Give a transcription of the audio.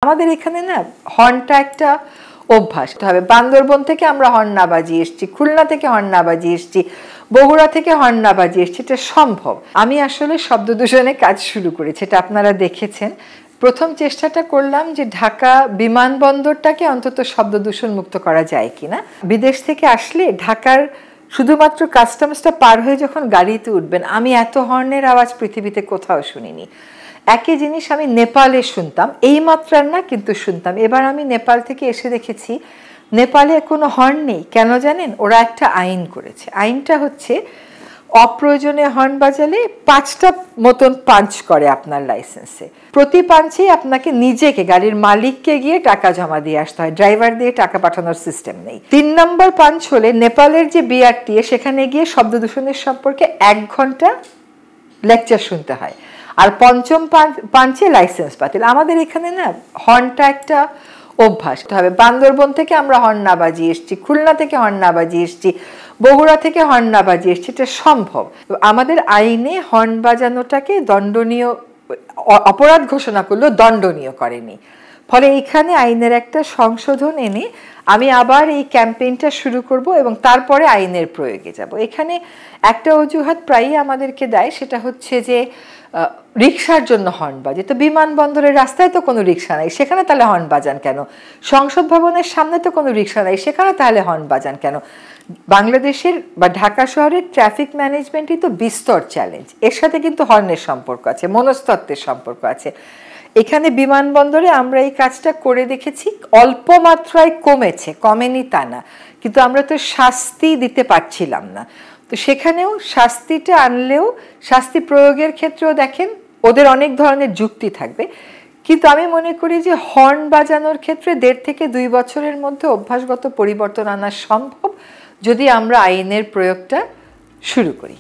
আমাদের এখানে না হর্নটা একটা অভ্যাস হবে। বান্দরবন থেকে আমরা হর্ন না বাজিয়ে এসেছি, খুলনা থেকে হর্ন না বাজিয়ে এসেছি, বগুড়া থেকে হর্ন না বাজিয়ে এসেছি, এটা সম্ভব। আমি আসলে শব্দ দূষণে কাজ শুরু করেছি, এটা আপনারা দেখেছেন। প্রথম চেষ্টাটা করলাম যে ঢাকা বিমানবন্দরটাকে অন্তত শব্দ দূষণ মুক্ত করা যায় কিনা। বিদেশ থেকে আসলে ঢাকার শুধুমাত্র কাস্টমসটা পার হয়ে যখন গাড়িতে উঠবেন, আমি এত হর্নের আওয়াজ পৃথিবীতে কোথাও শুনিনি। একই জিনিস আমি নেপালে শুনতাম, এই মাত্রার না কিন্তু শুনতাম। এবার আমি নেপাল থেকে এসে দেখেছি নেপালে কোনো হর্ন নেই। কেন জানেন? ওরা একটা আইন করেছে। আইনটা হচ্ছে অপ্রয়োজনে হর্ন বাজালে 5টা মতন পাঞ্চ করে আপনার লাইসেন্সে। প্রতি পাঞ্চেই আপনাকে নিজেকে, গাড়ির মালিককে গিয়ে টাকা জমা দিয়ে আসতে হয়, ড্রাইভার দিয়ে টাকা পাঠানোর সিস্টেম নেই। 3 নম্বর পাঞ্চ হলে নেপালের যে বিআরটিএ, সেখানে গিয়ে শব্দ দূষণের সম্পর্কে 1 ঘন্টা লেকচার শুনতে হয়। আর 5ম পাঞ্চে লাইসেন্স বাতিল। আমাদের এখানে না হর্নটা একটা অভ্যাস হবে। বান্দরবন থেকে আমরা হর্ন না বাজিয়ে এসেছি, খুলনা থেকে হর্ন না বাজিয়ে এসেছি, বগুড়া থেকে হর্ন না বাজিয়ে এসেছি, এটা সম্ভব। আমাদের আইনে হর্ন বাজানোটাকে দণ্ডনীয় অপরাধ ঘোষণা করলেও দণ্ডনীয় করেনি। ফলে এখানে আইনের একটা সংশোধন এনে আমি আবার এই ক্যাম্পেইনটা শুরু করব এবং তারপরে আইনের প্রয়োগে যাব। এখানে একটা অজুহাত প্রায়ই আমাদেরকে দেয়, সেটা হচ্ছে যে রিক্সার জন্য হর্ন বাজে। তো বিমানবন্দরের রাস্তায় তো কোনো রিক্সা নাই, সেখানে তাহলে হর্ন বাজান কেন? সংসদ ভবনের সামনে তো কোনো রিক্সা নাই, সেখানে তাহলে হর্ন বাজান কেন? বাংলাদেশের বা ঢাকা শহরের ট্রাফিক ম্যানেজমেন্টই তো বিস্তর চ্যালেঞ্জ। এর সাথে কিন্তু হর্নের সম্পর্ক আছে, মনস্তত্ত্বের সম্পর্ক আছে। এখানে বিমানবন্দরে আমরা এই কাজটা করে দেখেছি, অল্প মাত্রায় কমেছে, কমেনি তা না, কিন্তু আমরা তো শাস্তি দিতে পারছিলাম না। তো সেখানেও শাস্তিটা আনলেও শাস্তি প্রয়োগের ক্ষেত্রেও দেখেন ওদের অনেক ধরনের যুক্তি থাকবে। কিন্তু আমি মনে করি যে হর্ন বাজানোর ক্ষেত্রে 1.5 থেকে 2 বছরের মধ্যে অভ্যাসগত পরিবর্তন আনা সম্ভব, যদি আমরা আইনের প্রয়োগটা শুরু করি।